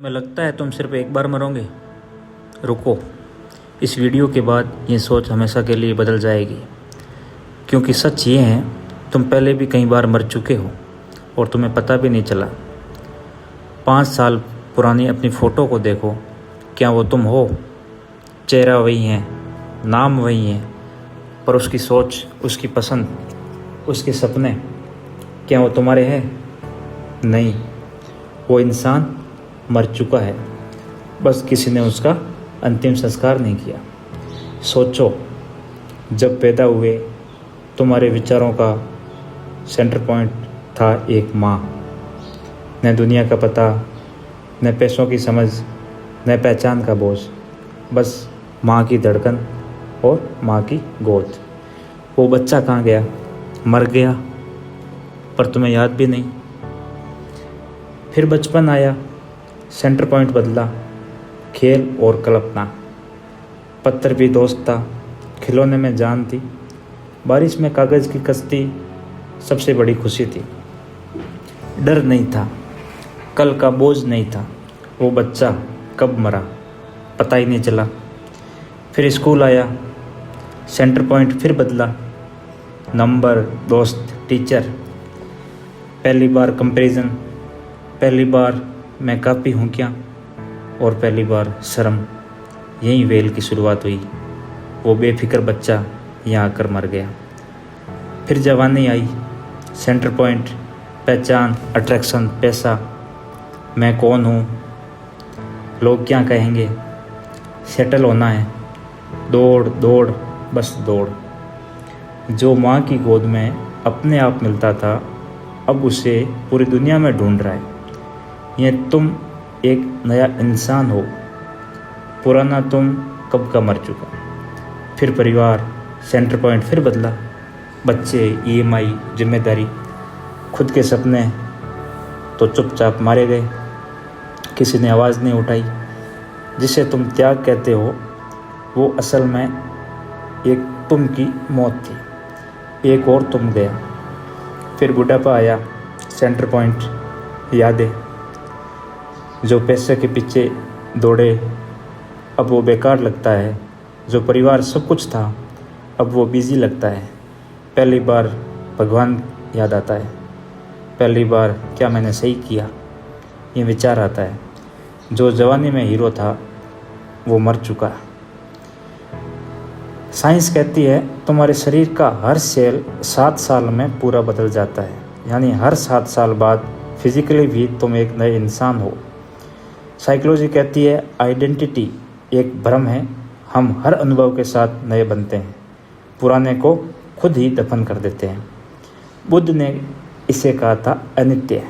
तुम्हें लगता है तुम सिर्फ एक बार मरोगे? रुको, इस वीडियो के बाद ये सोच हमेशा के लिए बदल जाएगी। क्योंकि सच ये है, तुम पहले भी कई बार मर चुके हो और तुम्हें पता भी नहीं चला। 5 साल पुरानी अपनी फ़ोटो को देखो, क्या वो तुम हो? चेहरा वही है, नाम वही है, पर उसकी सोच, उसकी पसंद, उसके सपने, क्या वो तुम्हारे हैं? नहीं, वो इंसान मर चुका है, बस किसी ने उसका अंतिम संस्कार नहीं किया। सोचो, जब पैदा हुए तुम्हारे विचारों का सेंटर पॉइंट था एक माँ। न दुनिया का पता, न पैसों की समझ, न पहचान का बोझ, बस माँ की धड़कन और माँ की गोद। वो बच्चा कहाँ गया? मर गया, पर तुम्हें याद भी नहीं। फिर बचपन आया, सेंटर पॉइंट बदला, खेल और कल्पना। पत्थर भी दोस्त था, खिलौने में जान थी, बारिश में कागज़ की कश्ती सबसे बड़ी खुशी थी। डर नहीं था, कल का बोझ नहीं था। वो बच्चा कब मरा पता ही नहीं चला। फिर स्कूल आया, सेंटर पॉइंट फिर बदला, नंबर, दोस्त, टीचर। पहली बार कंपैरिजन, पहली बार मैं काफ़ी हूँ क्या, और पहली बार शर्म। यहीं वेल की शुरुआत हुई। वो बेफिक्र बच्चा यहाँ आकर मर गया। फिर जवानी आई, सेंटर पॉइंट, पहचान, अट्रैक्शन, पैसा। मैं कौन हूँ, लोग क्या कहेंगे, सेटल होना है। दौड़ दौड़, बस दौड़। जो माँ की गोद में अपने आप मिलता था, अब उसे पूरी दुनिया में ढूंढ रहा है। ये तुम एक नया इंसान हो, पुराना तुम कब का मर चुका। फिर परिवार, सेंटर पॉइंट फिर बदला, बच्चे, EMI, जिम्मेदारी, खुद के सपने तो चुपचाप मारे गए। किसी ने आवाज़ नहीं उठाई। जिसे तुम त्याग कहते हो, वो असल में एक तुम की मौत थी। एक और तुम गया। फिर बुढ़ापा आया, सेंटर पॉइंट, यादें। जो पैसे के पीछे दौड़े, अब वो बेकार लगता है। जो परिवार सब कुछ था, अब वो बिजी लगता है। पहली बार भगवान याद आता है। पहली बार क्या मैंने सही किया, ये विचार आता है। जो जवानी में हीरो था, वो मर चुका। साइंस कहती है तुम्हारे शरीर का हर सेल 7 साल में पूरा बदल जाता है। यानी हर 7 साल बाद फिजिकली भी तुम एक नए इंसान हो। साइकोलॉजी कहती है आइडेंटिटी एक भ्रम है। हम हर अनुभव के साथ नए बनते हैं, पुराने को खुद ही दफन कर देते हैं। बुद्ध ने इसे कहा था अनित्य,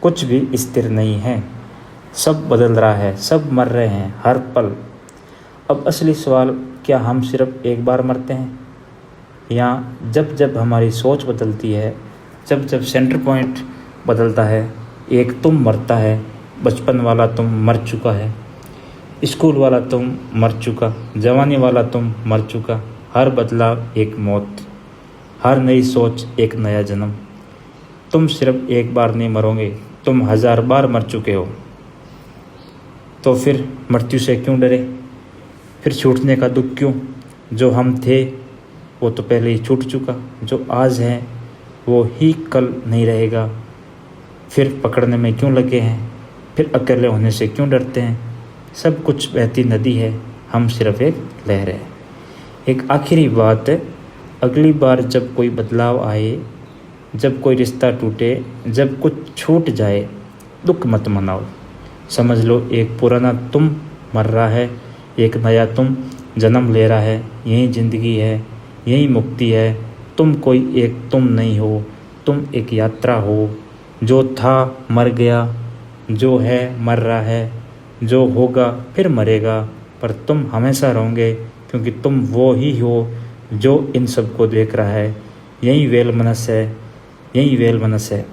कुछ भी स्थिर नहीं है, सब बदल रहा है, सब मर रहे हैं हर पल। अब असली सवाल, क्या हम सिर्फ एक बार मरते हैं, या जब जब हमारी सोच बदलती है, जब जब सेंटर पॉइंट बदलता है, एक तुम मरता है। बचपन वाला तुम मर चुका है, स्कूल वाला तुम मर चुका, जवानी वाला तुम मर चुका। हर बदलाव एक मौत, हर नई सोच एक नया जन्म। तुम सिर्फ एक बार नहीं मरोगे, तुम 1000 बार मर चुके हो। तो फिर मृत्यु से क्यों डरे? फिर छूटने का दुख क्यों? जो हम थे वो तो पहले ही छूट चुका। जो आज है वो ही कल नहीं रहेगा। फिर पकड़ने में क्यों लगे हैं? फिर अकेले होने से क्यों डरते हैं? सब कुछ बहती नदी है, हम सिर्फ एक लहर है। एक आखिरी बात, अगली बार जब कोई बदलाव आए, जब कोई रिश्ता टूटे, जब कुछ छूट जाए, दुख मत मनाओ। समझ लो एक पुराना तुम मर रहा है, एक नया तुम जन्म ले रहा है। यही ज़िंदगी है, यही मुक्ति है। तुम कोई एक तुम नहीं हो, तुम एक यात्रा हो। जो था मर गया, जो है मर रहा है, जो होगा फिर मरेगा, पर तुम हमेशा रहोगे, क्योंकि तुम वो ही हो जो इन सब को देख रहा है। यही वेल मनस है, यही वेल मनस है।